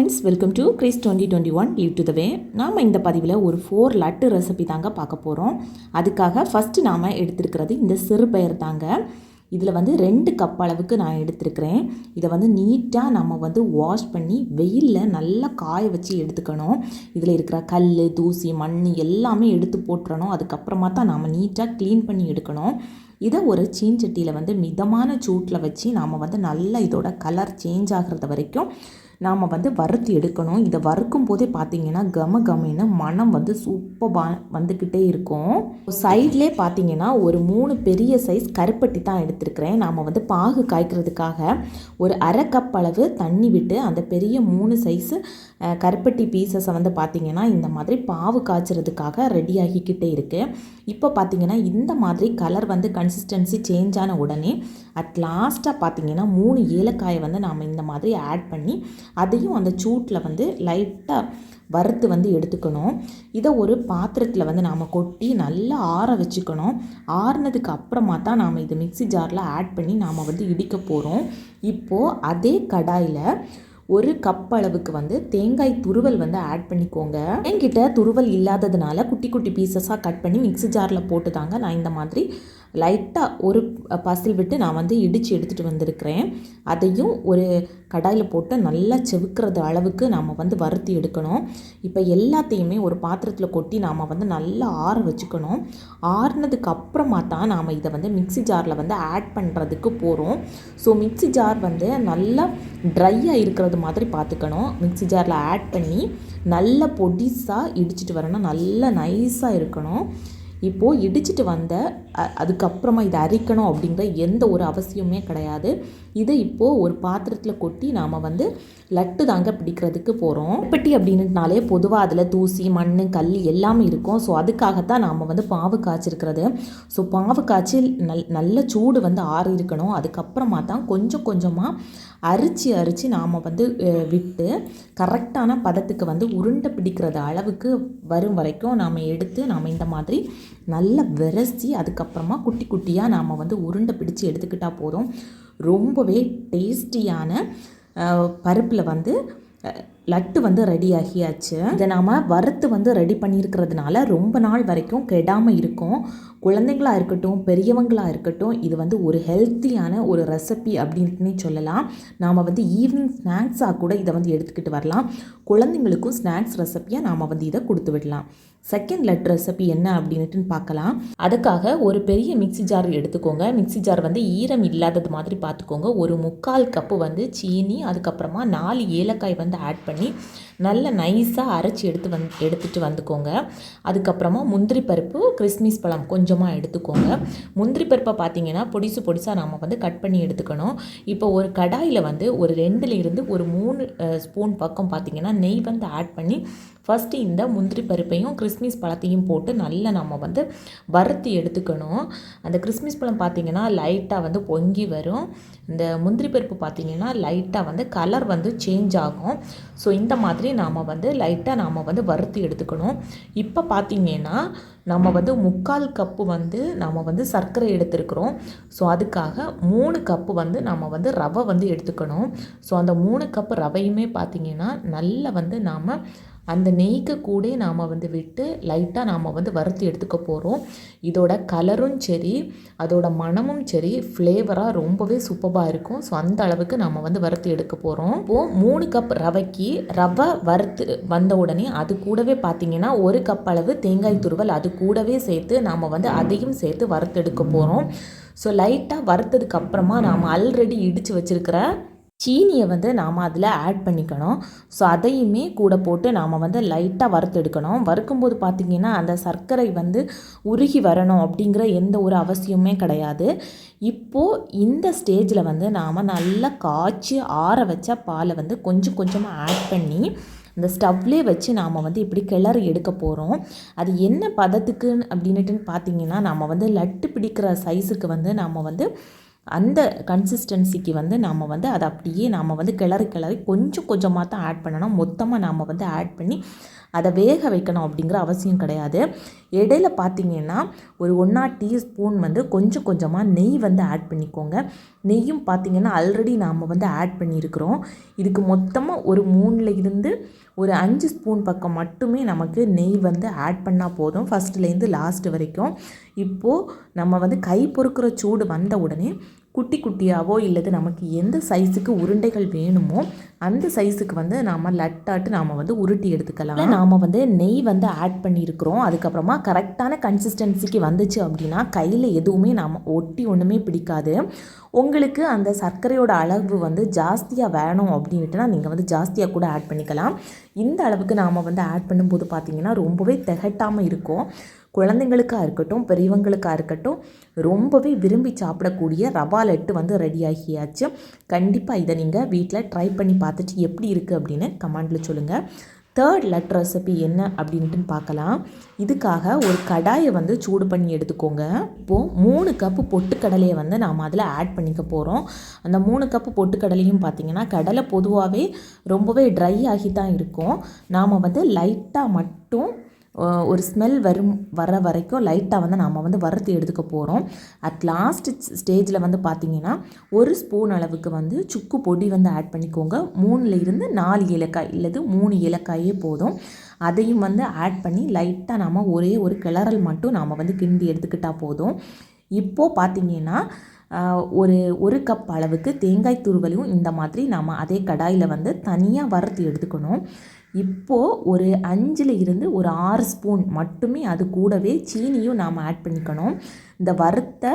Friends, welcome to Chris 2021 leave to the way. நாம் இந்த பதிவில் ஒரு 4 லட்டு ரெசிபி தாங்க பார்க்க போகிறோம். அதுக்காக ஃபஸ்ட்டு நாம் எடுத்துருக்கிறது இந்த சிறுபயிர் தாங்க. இதில் வந்து 2 கப் அளவுக்கு நான் எடுத்துருக்கிறேன். இதை வந்து நீட்டாக நம்ம வாஷ் பண்ணி வெயிலில் நல்லா காய வச்சு எடுத்துக்கணும். இதில் இருக்கிற கல், தூசி, மண் எல்லாமே எடுத்து போட்டுறணும். அதுக்கப்புறமா தான் நாம் நீட்டாக க்ளீன் பண்ணி எடுக்கணும். இதை ஒரு சீன்சட்டியில் மிதமான சூட்டில் வச்சு நாம் நல்லா இதோட கலர் சேஞ்ச் ஆகிறது வரைக்கும் நாம் வறுத்து எடுக்கணும். இதை வறுக்கும் போதே பார்த்தீங்கன்னா கமன்னு மனம் சூப்பராக வந்துக்கிட்டே இருக்கும். சைட்லேயே பார்த்தீங்கன்னா ஒரு 3 பெரிய சைஸ் கருப்பட்டி தான் எடுத்துருக்கிறேன். நாம் பாகு காய்க்கிறதுக்காக ஒரு அரை கப் அளவு தண்ணி விட்டு அந்த பெரிய 3 சைஸு கருப்பட்டி பீசஸை பார்த்தீங்கன்னா இந்த மாதிரி பாவு காய்ச்சறதுக்காக ரெடி ஆகிக்கிட்டே இருக்குது. இப்போ பார்த்தீங்கன்னா இந்த மாதிரி கலர் கன்சிஸ்டன்சி சேஞ்ச் ஆன உடனே அட் லாஸ்ட்டாக பார்த்தீங்கன்னா 3 ஏலக்காயை நாம் இந்த மாதிரி ஆட் பண்ணி அதையும் அந்த சூட்டில் லைட்டாக வறுத்து எடுத்துக்கணும். இதை ஒரு பாத்திரத்தில் நாம் கொட்டி நல்லா ஆற வச்சுக்கணும். ஆறுனதுக்கு அப்புறமா தான் நாம் இது மிக்ஸி ஜாரில் ஆட் பண்ணி நாம் இடிக்க போகிறோம். இப்போது அதே கடாயில் ஒரு கப் அளவுக்கு தேங்காய் துருவல் ஆட் பண்ணிக்கோங்க. என்கிட்ட துருவல் இல்லாததுனால குட்டி குட்டி பீசஸாக கட் பண்ணி மிக்ஸி ஜாரில் போட்டு தாங்க நான் இந்த மாதிரி லைட்டாக ஒரு பசில் விட்டு நான் இடித்து எடுத்துகிட்டு வந்திருக்கிறேன். அதையும் ஒரு கடாயில் போட்டு நல்லா செவுக்கிறது அளவுக்கு நாம் வறுத்து எடுக்கணும். இப்போ எல்லாத்தையுமே ஒரு பாத்திரத்தில் கொட்டி நாம் நல்லா ஆற வச்சுக்கணும். ஆறுனதுக்கு அப்புறமா தான் நாம் இதை மிக்ஸி ஜாரில் ஆட் பண்ணுறதுக்கு போகிறோம். ஸோ மிக்ஸி ஜார் நல்லா ட்ரையாக இருக்கிறது மாதிரி பார்த்துக்கணும். மிக்ஸி ஜாரில் ஆட் பண்ணி நல்லா பொடிசாக இடிச்சிட்டு வரணும். நல்லா நைஸாக இருக்கணும். இப்போது இடிச்சிட்டு அதுக்கப்புறமா இதை அரிக்கணும் அப்படிங்கிற எந்த ஒரு அவசியமே கிடையாது. இதை இப்போது ஒரு பாத்திரத்தில் கொட்டி நாம் லட்டு தாங்க பிடிக்கிறதுக்கு போகிறோம். பெட்டி அப்படின்னுனாலே பொதுவாக அதில் தூசி, மண், கல் எல்லாமே இருக்கும். ஸோ அதுக்காகத்தான் நாம் பாவு காய்ச்சிருக்கிறது. ஸோ பாவு காய்ச்சி நல்ல சூடு ஆறி இருக்கணும். அதுக்கப்புறமா தான் கொஞ்சம் கொஞ்சமாக அரிச்சு நாம் விட்டு கரெக்டான பதத்துக்கு உருண்டை பிடிக்கிறது அளவுக்கு வரும் வரைக்கும் நாம் எடுத்து நாம் இந்த மாதிரி நல்லா விரசி அதுக்கப்புறமா குட்டி குட்டியாக நாம் உருண்டை பிடிச்சி எடுத்துக்கிட்டால் போதும். ரொம்பவே டேஸ்டியான பருப்பில் லட்டு ரெடி ஆகியாச்சு. இதை நாம் வறுத்து ரெடி பண்ணியிருக்கிறதுனால ரொம்ப நாள் வரைக்கும் கெடாமல் இருக்கும். குழந்தைங்களாக இருக்கட்டும், பெரியவங்களாக இருக்கட்டும், இது ஒரு ஹெல்த்தியான ஒரு ரெசிபி அப்படின்ட்டுனே சொல்லலாம். நாம் ஈவினிங் ஸ்நாக்ஸாக கூட இதை எடுத்துக்கிட்டு வரலாம். குழந்தைங்களுக்கும் ஸ்நாக்ஸ் ரெசிப்பியாக நாம் இதை கொடுத்து விடலாம். செகண்ட் லட்டு ரெசிபி என்ன அப்படின்ட்டு பார்க்கலாம். அதுக்காக ஒரு பெரிய மிக்ஸி ஜார் எடுத்துக்கோங்க. மிக்ஸி ஜார் ஈரம் இல்லாதது மாதிரி பார்த்துக்கோங்க. ஒரு 3/4 கப்பு சீனி, அதுக்கப்புறமா 4 ஏலக்காய் ஆட் பண்ணி நல்ல நைஸாக அரைச்சி எடுத்துகிட்டு வந்துக்கோங்க. அதுக்கப்புறமா முந்திரி பருப்பு, கிறிஸ்மிஸ் பழம் கொஞ்சமாக எடுத்துக்கோங்க. முந்திரி பருப்பை பார்த்தீங்கன்னா பொடிசாக நாம் கட் பண்ணி எடுத்துக்கணும். இப்போ ஒரு கடாயில் ஒரு 2லிருந்து ஒரு 3 ஸ்பூன் பக்கம் பார்த்தீங்கன்னா நெய் ஆட் பண்ணி ஃபஸ்ட்டு இந்த முந்திரி பருப்பையும் கிறிஸ்மிஸ் பழத்தையும் போட்டு நல்லா நம்ம வறுத்து எடுத்துக்கணும். அந்த கிறிஸ்மிஸ் பழம் பார்த்திங்கன்னா லைட்டாக பொங்கி வரும். இந்த முந்திரி பருப்பு பார்த்திங்கன்னா லைட்டாக கலர் சேஞ்ச் ஆகும். ஸோ இந்த மாதிரி நாம் லைட்டாக நாம் வறுத்து எடுத்துக்கணும். இப்போ பார்த்திங்கன்னா நம்ம 3/4 கப்பு நம்ம சர்க்கரை எடுத்துருக்குறோம். ஸோ அதுக்காக 3 கப்பு நம்ம ரவை எடுத்துக்கணும். ஸோ அந்த 3 கப்பு ரவையுமே பார்த்திங்கன்னா நல்லா நாம் அந்த நெய்க்கு கூட நாம் விட்டு லைட்டாக நாம் வறுத்து எடுத்துக்க போகிறோம். இதோட கலரும் சரி, அதோட மணமும் சரி, ஃப்ளேவராக ரொம்பவே சூப்பராக இருக்கும். ஸோ அந்த அளவுக்கு நாம் வறுத்து எடுக்க போகிறோம். இப்போது 3 கப் ரவைக்கு ரவை வறுத்து வந்த உடனே அது கூடவே பார்த்திங்கன்னா 1 கப் அளவு தேங்காய் துருவல் அது கூடவே சேர்த்து நாம் அதையும் சேர்த்து வறுத்து எடுக்க போகிறோம். ஸோ லைட்டாக வறுத்ததுக்கு அப்புறமா நாம் ஆல்ரெடி இடித்து வச்சுருக்கிற சீனியை நாம் அதில் ஆட் பண்ணிக்கணும். ஸோ அதையுமே கூட போட்டு நாம் லைட்டாக வறுத்து எடுக்கணும். வறுக்கும்போது பார்த்திங்கன்னா அந்த சர்க்கரை உருகி வரணும் அப்படிங்கிற எந்த ஒரு அவசியமே கிடையாது. இப்போது இந்த ஸ்டேஜில் நாம் நல்லா காய்ச்சி ஆற வச்ச பாலை கொஞ்சம் கொஞ்சமாக ஆட் பண்ணி இந்த ஸ்டவ்லேயே வச்சு நாம் இப்படி கிளறி எடுக்க போகிறோம். அது என்ன பதத்துக்கு அப்படின்னுட்டு பார்த்திங்கன்னா நம்ம லட்டு பிடிக்கிற சைஸுக்கு நாம் அந்த கன்சிஸ்டன்சிக்கு நாம் அதை அப்படியே நாம் கிளறி கொஞ்சம் கொஞ்சமாக தான் ஆட் பண்ணணும். மொத்தமாக நாம் ஆட் பண்ணி அதை வேக வைக்கணும் அப்படிங்கிற அவசியம் கிடையாது. இடையில பார்த்திங்கன்னா ஒரு 1/4 டீஸ்பூன் வந்து கொஞ்சம் கொஞ்சமாக நெய் வந்து ஆட் பண்ணிக்கோங்க. நெய்யும் பார்த்திங்கன்னா ஆல்ரெடி நாம் வந்து ஆட் பண்ணியிருக்கிறோம். இதுக்கு மொத்தமாக ஒரு 3ல் இருந்து ஒரு 5 ஸ்பூன் பக்கம் மட்டுமே நமக்கு நெய் வந்து ஆட் பண்ணால் போதும், ஃபஸ்ட்லேருந்து லாஸ்ட் வரைக்கும். இப்போது நம்ம வந்து கை பொறுக்கிற சூடு வந்த உடனே குட்டி குட்டியாவோ இல்லது நமக்கு எந்த சைஸுக்கு உருண்டைகள் வேணுமோ அந்த சைஸுக்கு வந்து நாம் லட்டாட்டு நாம் வந்து உருட்டி எடுத்துக்கலாம். நாம் வந்து நெய் வந்து ஆட் பண்ணியிருக்கிறோம். அதுக்கப்புறமா கரெக்டான கன்சிஸ்டன்சிக்கு வந்துச்சு அப்படின்னா கையில் எதுவுமே நாம் ஒட்டி ஒன்றுமே பிடிக்காது. உங்களுக்கு அந்த சர்க்கரையோட அளவு வந்து ஜாஸ்தியாக வேணும் அப்படின்ட்டுனா நீங்கள் வந்து ஜாஸ்தியாக கூட ஆட் பண்ணிக்கலாம். இந்த அளவுக்கு நாம் வந்து ஆட் பண்ணும்போது பார்த்திங்கன்னா ரொம்பவே திகட்டாமல் இருக்கும். குழந்தைங்களுக்காக இருக்கட்டும் பெரியவங்களுக்காக இருக்கட்டும் ரொம்பவே விரும்பி சாப்பிடக்கூடிய ரவா லட்டு வந்து ரெடி ஆகியாச்சு. கண்டிப்பாக இதை நீங்கள் வீட்டில் ட்ரை பண்ணி பார்த்துட்டு எப்படி இருக்குது அப்படின்னு கமெண்டில் சொல்லுங்கள். 3rd லட்டு ரெசிபி என்ன அப்படின்ட்டு பார்க்கலாம். இதுக்காக ஒரு கடாயை வந்து சூடு பண்ணி எடுத்துக்கோங்க. இப்போது 3 கப்பு பொட்டுக்கடலையை வந்து நாம் அதில் ஆட் பண்ணிக்க போகிறோம். அந்த 3 கப்பு பொட்டுக்கடலையும் பார்த்திங்கன்னா கடலை பொதுவாகவே ரொம்பவே ட்ரை ஆகி தான் இருக்கும். நாம் வந்து லைட்டாக மட்டும் ஒரு ஸ்மெல் வர வரைக்கும் லைட்டாக வந்து நாம் வந்து வறுத்து எடுத்துக்க போகிறோம். அட் லாஸ்ட் ஸ்டேஜில் வந்து பார்த்திங்கன்னா 1 ஸ்பூன் அளவுக்கு வந்து சுக்கு பொடி வந்து ஆட் பண்ணிக்கோங்க. 3ல் இருந்து 4 ஏலக்காய் இல்லது 3 ஏலக்காயே போதும். அதையும் வந்து ஆட் பண்ணி லைட்டாக நாம் ஒரே ஒரு கிளறல் மட்டும் நாம் வந்து கிண்டி எடுத்துக்கிட்டால் போதும். இப்போது பார்த்திங்கன்னா ஒரு கப் அளவுக்கு தேங்காய் துருவலையும் இந்த மாதிரி நாம் அதே கடாயில் வந்து தனியாக வறுத்து எடுத்துக்கணும். இப்போது ஒரு 5ல் இருந்து ஒரு 6 ஸ்பூன் மட்டுமே அது கூடவே சீனியும் நாம் ஆட் பண்ணிக்கணும். இந்த வறுத்த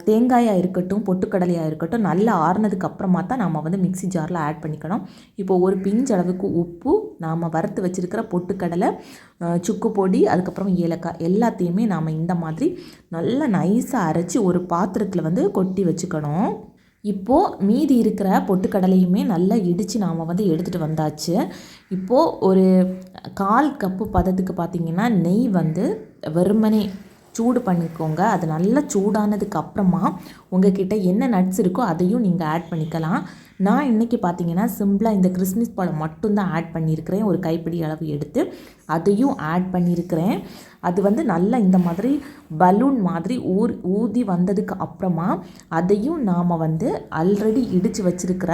தேங்காயாக இருக்கட்டும் பொட்டுக்கடலையாக இருக்கட்டும் நல்லா ஆறுனதுக்கு அப்புறமா தான் நாம் வந்து மிக்ஸி ஜாரில் ஆட் பண்ணிக்கணும். இப்போது ஒரு பிஞ்ச் அளவுக்கு உப்பு, நாம் வறுத்து வச்சுருக்கிற பொட்டுக்கடலை, சுக்கு பொடி, அதுக்கப்புறம் ஏலக்காய் எல்லாத்தையுமே நாம் இந்த மாதிரி நல்லா நைஸாக அரைச்சி ஒரு பாத்திரத்தில் வந்து கொட்டி வச்சுக்கணும். இப்போது மீதி இருக்கிற பொட்டுக்கடலையுமே நல்லா இடித்து நாம் வந்து எடுத்துகிட்டு வந்தாச்சு. இப்போது ஒரு 1/4 கப்பு பதத்துக்கு பார்த்திங்கன்னா நெய் வந்து வெறுமனே சூடு பண்ணிக்கோங்க. அது நல்லா சூடானதுக்கு அப்புறமா உங்ககிட்ட என்ன நட்ஸ் இருக்கோ அதையும் நீங்கள் ஆட் பண்ணிக்கலாம். நான் இன்றைக்கி பார்த்திங்கன்னா சிம்பிளாக இந்த கிறிஸ்மஸ் பழம் மட்டும்தான் ஆட் பண்ணியிருக்கிறேன். ஒரு கைப்பிடி அளவு எடுத்து அதையும் ஆட் பண்ணியிருக்கிறேன். அது வந்து நல்லா இந்த மாதிரி பலூன் மாதிரி ஊதி வந்ததுக்கு அப்புறமா அதையும் நாம் வந்து ஆல்ரெடி இடித்து வச்சுருக்கிற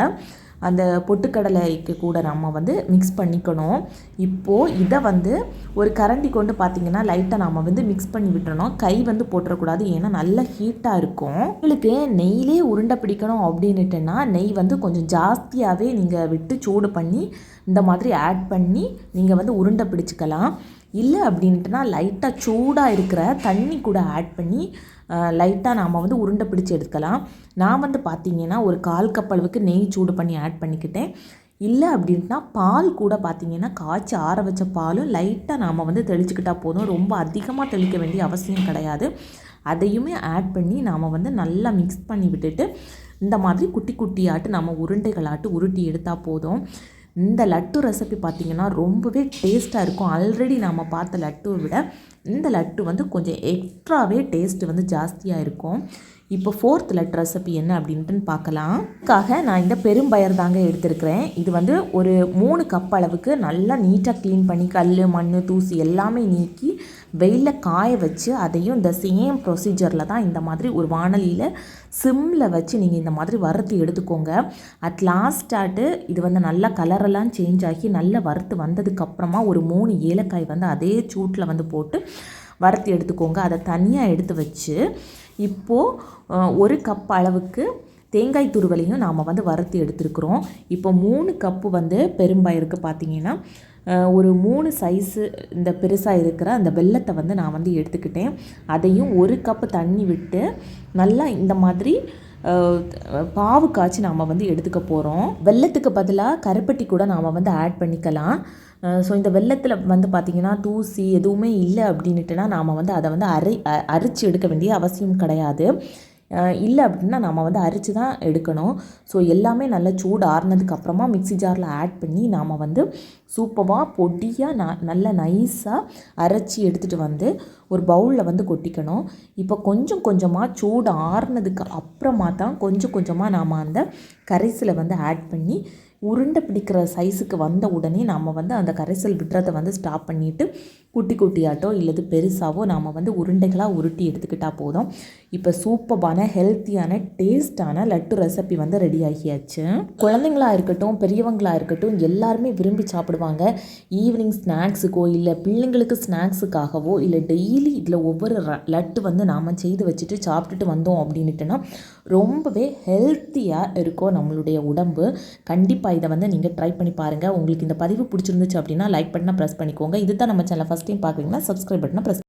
அந்த பொட்டுக்கடலைக்கு கூட நம்ம வந்து மிக்ஸ் பண்ணிக்கணும். இப்போது இதை வந்து ஒரு கரண்டி கொண்டு பார்த்திங்கன்னா லைட்டாக நாம் வந்து மிக்ஸ் பண்ணி விட்டுறணும். கை வந்து போட்டுறக்கூடாது, ஏன்னா நல்லா ஹீட்டாக இருக்கும். உங்களுக்கு நெய்யிலே உருண்டை பிடிக்கணும் அப்படின்னுட்டுன்னா நெய் வந்து கொஞ்சம் ஜாஸ்தியாகவே நீங்கள் விட்டு சூடு பண்ணி இந்த மாதிரி ஆட் பண்ணி நீங்கள் வந்து உருண்டை பிடிச்சிக்கலாம். இல்லை அப்படின்ட்டுனா லைட்டாக சூடாக இருக்கிற தண்ணி கூட ஆட் பண்ணி லைட்டாக நாம் வந்து உருண்டை பிடிச்சி எடுத்துக்கலாம். நான் வந்து பார்த்திங்கன்னா ஒரு 1/4 கப் அளவுக்கு நெய் சூடு பண்ணி ஆட் பண்ணிக்கிட்டேன். இல்லை அப்படின்ட்டுனா பால் கூட பார்த்திங்கன்னா காய்ச்சி ஆற வச்ச பாலும் லைட்டாக நாம் வந்து தெளிச்சுக்கிட்டால் போதும். ரொம்ப அதிகமாக தெளிக்க வேண்டிய அவசியம் கிடையாது. அதையுமே ஆட் பண்ணி நாம் வந்து நல்லா மிக்ஸ் பண்ணி விட்டுட்டு இந்த மாதிரி குட்டி குட்டியாட்டு நம்ம உருண்டைகளாட்டு உருட்டி எடுத்தால் போதும். இந்த லட்டு ரெசிபி பார்த்திங்கன்னா ரொம்பவே டேஸ்ட்டாக இருக்கும். ஆல்ரெடி நாம் பார்த்த லட்டுவை விட இந்த லட்டு வந்து கொஞ்சம் எக்ஸ்ட்ராவே டேஸ்ட்டு வந்து ஜாஸ்தியாக இருக்கும். இப்போ 4th லட்டு ரெசிபி என்ன அப்படின்ட்டு பார்க்கலாம். அதுக்காக நான் இந்த பெரும்பயர் தாங்க எடுத்துருக்கிறேன். இது வந்து ஒரு 3 கப் அளவுக்கு நல்லா நீட்டாக க்ளீன் பண்ணி கல் மண் தூசி எல்லாமே நீக்கி வெயிலில் காய வச்சு அதையும் இந்த சேம் ப்ரொசீஜரில் தான் இந்த மாதிரி ஒரு வாணலியில் சிம்மில் வச்சு நீங்கள் இந்த மாதிரி வறுத்து எடுத்துக்கோங்க. அட் லாஸ்ட்டாட்டு இது வந்து நல்லா கலரெல்லாம் சேஞ்ச் ஆகி நல்லா வறுத்து வந்ததுக்கப்புறமா ஒரு 3 ஏலக்காய் வந்து அதே சூட்டில் வந்து போட்டு வறுத்து எடுத்துக்கோங்க. அதை தனியாக எடுத்து வச்சு இப்போது 1 கப் அளவுக்கு தேங்காய் துருவலையும் நாம் வந்து வறுத்து எடுத்துருக்குறோம். இப்போ 3 கப்பு வந்து பெரும்பயிருக்கு பார்த்திங்கன்னா ஒரு 3 சைஸு இந்த பெருசாக இருக்கிற அந்த வெல்லத்தை வந்து நான் வந்து எடுத்துக்கிட்டேன். அதையும் 1 கப்பு தண்ணி விட்டு நல்லா இந்த மாதிரி பாவு காய்ச்சி நாம் வந்து எடுத்துக்க போகிறோம். வெல்லத்துக்கு பதிலாக கருப்பட்டி கூட நாம் வந்து ஆட் பண்ணிக்கலாம். ஸோ இந்த வெல்லத்தில் வந்து பார்த்திங்கன்னா தூசி எதுவுமே இல்லை அப்படின்ட்டுனா நாம் வந்து அதை வந்து அரிச்சு எடுக்க வேண்டிய அவசியம் கிடையாது. இல்லை அப்படின்னா நம்ம வந்து அரிச்சு தான் எடுக்கணும். ஸோ எல்லாமே நல்லா சூடு ஆறுனதுக்கப்புறமா மிக்ஸி ஜாரில் ஆட் பண்ணி நாம் வந்து சூப்பராக பொடியாக நல்லா நைஸாக அரைச்சி எடுத்துகிட்டு வந்து ஒரு பவுலில் வந்து கொட்டிக்கணும். இப்போ கொஞ்சம் கொஞ்சமாக சூடு ஆறுனதுக்கு அப்புறமா தான் கொஞ்சம் கொஞ்சமாக நாம் அந்த கரைசலை வந்து ஆட் பண்ணி உருண்டை பிடிக்கிற சைஸுக்கு வந்த உடனே நாம் வந்து அந்த கரைசல் விடுறதை வந்து ஸ்டாப் பண்ணிவிட்டு குட்டி குட்டியாட்டோ இல்லது பெருசாவோ நாம் வந்து உருண்டைகளாக உருட்டி எடுத்துக்கிட்டால் போதும். இப்போ சூப்பரான ஹெல்த்தியான டேஸ்டான லட்டு ரெசிபி வந்து ரெடி ஆகியாச்சு. குழந்தைங்களாக இருக்கட்டும் பெரியவங்களாக இருக்கட்டும் எல்லாருமே விரும்பி சாப்பிடுவாங்க. ஈவினிங் ஸ்நாக்ஸுக்கோ இல்லை பிள்ளைங்களுக்கு ஸ்நாக்ஸுக்காகவோ இல்லை டெய்லி இதில் ஒவ்வொரு லட்டு வந்து நாம் செய்து வச்சுட்டு சாப்பிட்டுட்டு வந்தோம் அப்படின்ட்டுனா ரொம்பவே ஹெல்த்தியாக இருக்கும் நம்மளுடைய உடம்பு. கண்டிப்பாக இதை வந்து நீங்கள் ட்ரை பண்ணி பாருங்கள். உங்களுக்கு இந்த பதிவு பிடிச்சிருந்துச்சு அப்படின்னா லைக் பட்டனை ப்ரெஸ் பண்ணிக்கோங்க. இது தான் நம்ம சேனல் ஃபஸ்ட் டைம் பார்க்குறீங்கன்னா சப்ஸ்கிரைப் பட்டனை ப்ரெஸ்